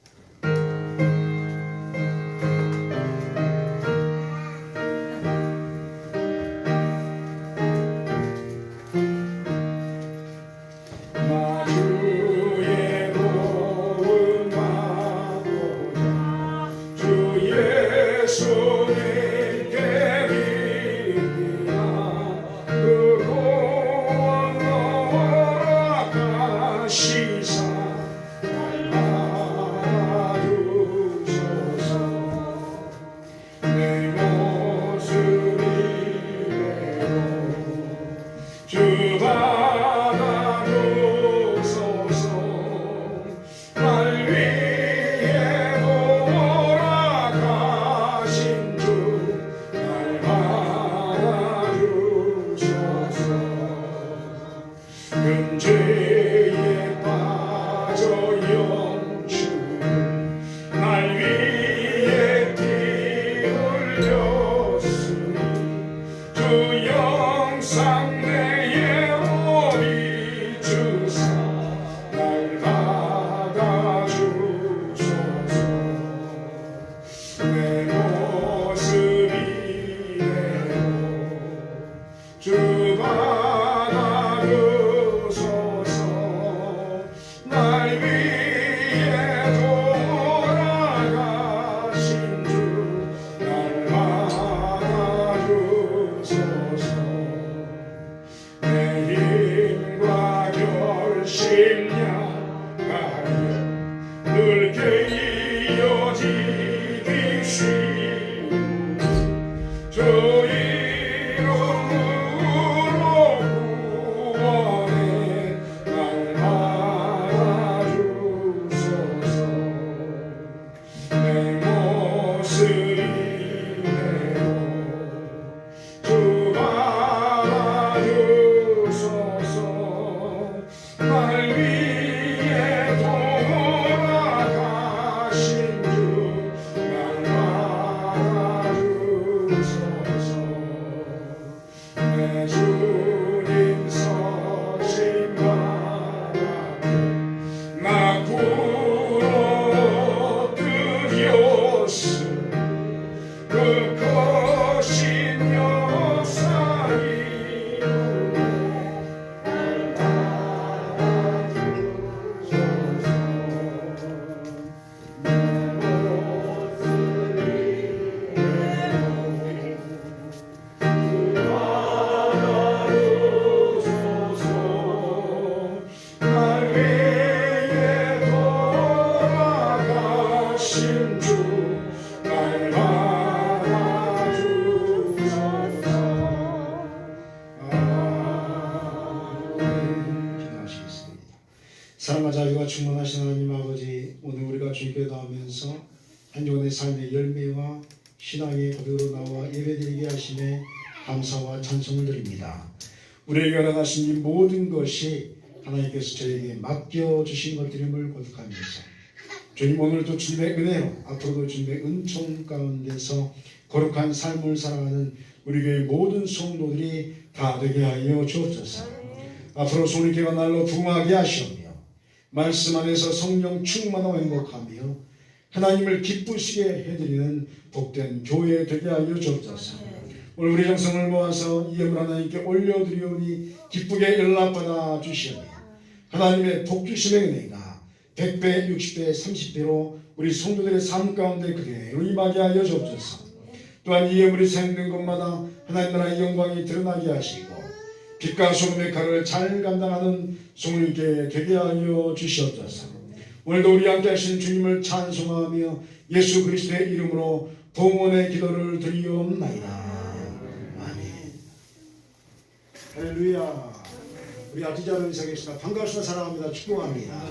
사랑과 자비가 충만하신 하나님 아버지, 오늘 우리가 주님께 나오면서 한 주간의 삶의 열매와 신앙의 고백으로 나와 예배드리게 하심에 감사와 찬송을 드립니다. 우리에게 허락하신 이 모든 것이 하나님께서 저에게 맡겨주신 것들임을 고백하면서 주님, 오늘도 주님의 은혜로 앞으로도 주님의 은총 가운데서 거룩한 삶을 살아가는 우리 교회 모든 성도들이 다 되게 하여 주옵소서. 앞으로 성령께가 날로 부흥하게 하시오며 말씀 안에서 성령 충만하고 행복하며 하나님을 기쁘시게 해드리는 복된 교회 되게 하여 주옵소서. 오늘 우리 정성을 모아서 이 예물 하나님께 올려드리오니 기쁘게 연락받아 주시오며 하나님의 복주심의 은혜가 100배, 60배, 30배로 우리 성도들의 삶 가운데 그대로 임하게 하여 주옵소서. 또한 이 예물이 사용된 곳마다 하나님 나라의 영광이 드러나게 하시고 빛과 소금의 칼을 잘 감당하는 성령께 되게 하여 주시옵소서. 오늘도 우리 함께 하신 주님을 찬송하며 예수 그리스도의 이름으로 봉헌의 기도를 드리옵나이다. 아멘. 할렐루야. 우리 아티자로 인사하겠습니다. 반갑습니다. 사랑합니다. 축복합니다.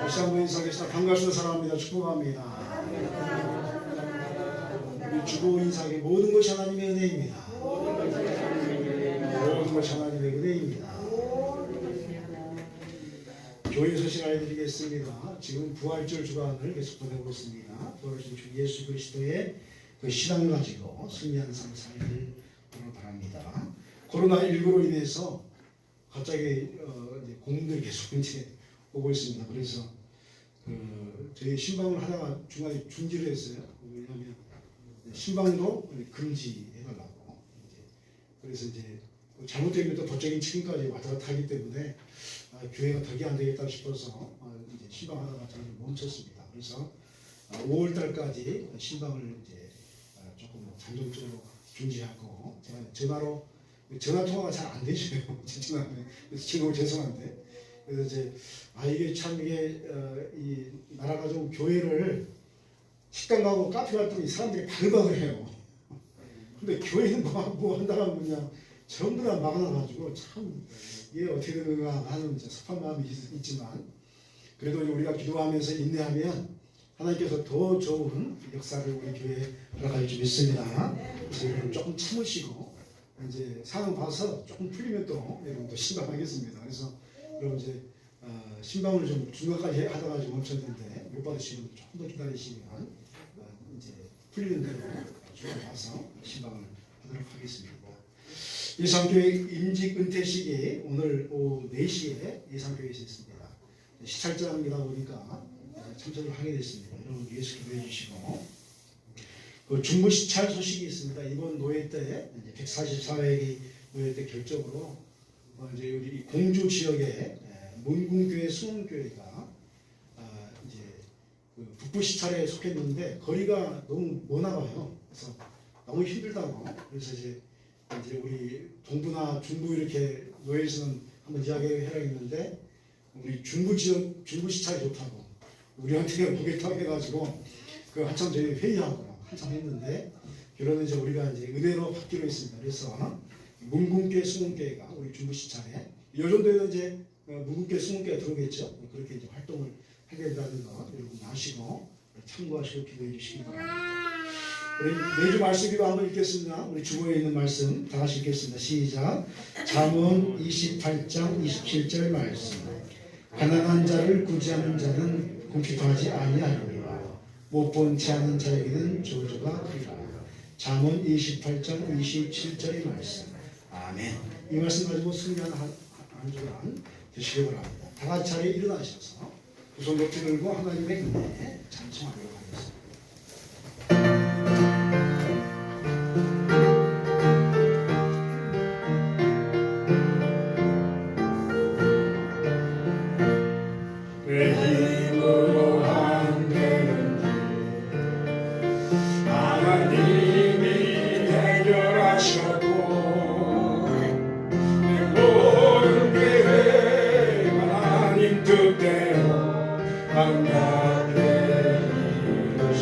다시 한번 인사하겠습니다. 반갑습니다. 사랑합니다. 축복합니다. 우리 주보 인사하기 모든 것이 하나님의 은혜입니다. 모든 것이 하나님의 은혜입니다. 교회 소식 알려드리겠습니다. 지금 부활절 주간을 계속 보내고 있습니다. 부활하신 주 예수 그리스도의 그 신앙을 가지고 승리하는 삶을 살기를 바랍니다. 코로나19로 인해서 갑자기 이제 공들이 계속 이제 오고 있습니다. 그래서 저희 신방을 하다가 중간에 중지를 했어요. 왜냐하면 신방도 금지해달라고. 그래서 이제 잘못되면 또 법적인 책임까지 왔다 갔다 하기 때문에 교회가 덕이 안 되겠다 싶어서 이제 신방하다가 저는 멈췄습니다. 그래서 5월 달까지 신방을 이제 조금 잠정적으로 중지하고 제가 전화로 전화 통화가 잘 안 되시네요. 그래서 지금 죄송한데 그래서 이제 이게 참 이게 이 나라가 좀 교회를 식당 가고 카페 갔더니 사람들이 바글바글해요. 근데 교회는 뭐 한다고 그냥 전부 다 막아놔가지고 참 이게 어떻게 되는가 하는 섭한 마음이 있지만 그래도 우리가 기도하면서 인내하면 하나님께서 더 좋은 역사를 우리 교회에 허락할 줄 믿습니다. 그래서 여러분 조금 참으시고 이제 상황 봐서 조금 풀리면 또 여러분 또 신방하겠습니다. 그래서 여러분 이제 신방을 좀 중간까지 하다가 좀 멈췄는데 못 받으시면 조금 더 기다리시면 이제 풀리는 대로 중간 봐서 신방을 하도록 하겠습니다. 예산교회 임직 은퇴식이 오늘 오후 4시에 예산교회에서 있습니다. 시찰장이다 보니까 참석을 하게 됐습니다. 여러분 예수 기도해 주시고 그 중부 시찰 소식이 있습니다. 이번 노회 때 144회기 노회 때 결정으로 이제 우리 공주 지역에 문궁교회, 수문교회가 이제 그 북부 시찰에 속했는데 거리가 너무 머나 봐요. 그래서 너무 힘들다고. 그래서 이제 우리 동부나 중부 이렇게 노회에서는 한번 이야기해라 했는데 우리 중부 지역 중부 시찰이 좋다고 우리한테 오겠다고 해가지고 그 한참 저희 회의하고 한참 했는데 결론은 이제 우리가 이제 은혜로 받기로 했습니다. 그래서 문궁교회, 수문교회가 우리 중부 시찰에 이 정도에도 이제 문궁교회, 수문교회가 들어오겠죠. 그렇게 이제 활동을 하게 된다는 거 여러분 아시고 참고하시고 기도해 주시기 바랍니다. 우리 매주 말씀기도 한번 읽겠습니다. 우리 주보에 있는 말씀 다 같이 읽겠습니다. 시작. 잠언 28장 27절 말씀. 가난한 자를 구제하는 자는 궁핍하지 아니하리라. 못 본 채 하는 자에게는 저주가 크리라. 잠언 28장 27절의 말씀. 아멘. 이 말씀 가지고 승리하는 한 주간 되시기 바랍니다. 다 같이 자리에 일어나셔서 두 손 높이 들고 하나님의 은혜 찬송하도록 하겠습니다. 내 힘으로 안 되는 일 하나님이 해결하셔도 내 모든 계획 하나님 뜻대로 반갑게 이루시네.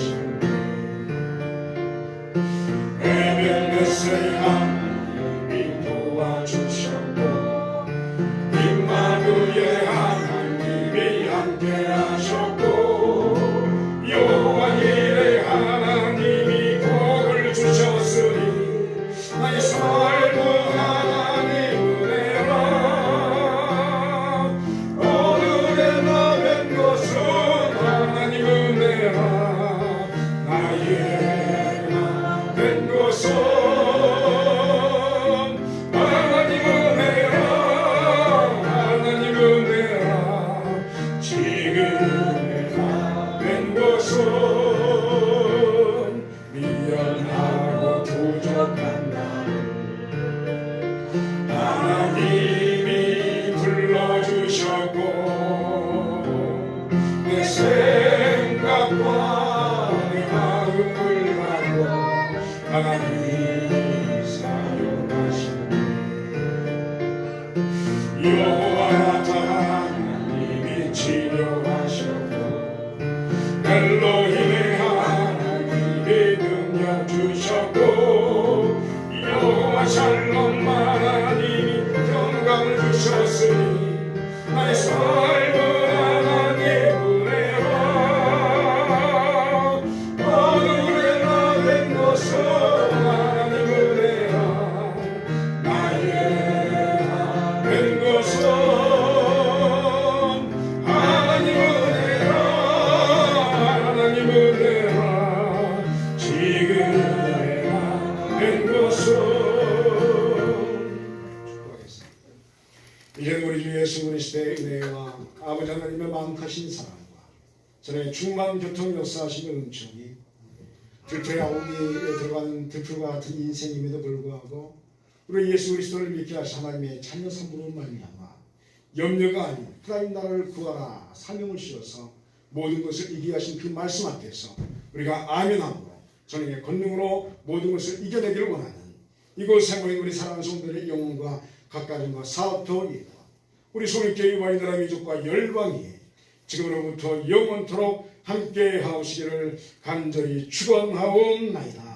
여호와 하나님이 치료하셨고 엘로힘의 하나님이 능력 주셨고 여호와 샬롬 하나님이 평강을 주셨으니 나의 삶은 하나님 은혜라 어느 은혜나 된 것은 하나님 은혜라 나의 된 것은 하나님 은혜라 하나님 은혜라 지금 은혜가 된 것은 이제 우리 주 예수 그리스도의 은혜와 아버지 하나님의 만하신 사랑과 저의 충만 교통 역사하시는 은총이 들풀의 아우미에 들어가는 들풀과 같은 인생임에도 불구하고 우리 예수 그리스도를 믿게 하신 하나님의 자녀 선물로 말미암아 염려가 아닌 하나님 나라를 구하라 사명을 씌워서 모든 것을 이기게 하신 그 말씀 앞에서 우리가 아멘함으로 전능의 권능으로 모든 것을 이겨내기를 원하는 이곳에 모인 우리 사랑하는 성도들의 영혼과 각가정과 사업도 이루어 우리 소립교회 와이드라 민족과 열방이 지금으로부터 영원토록 함께 하시기를 간절히 축원하옵나이다.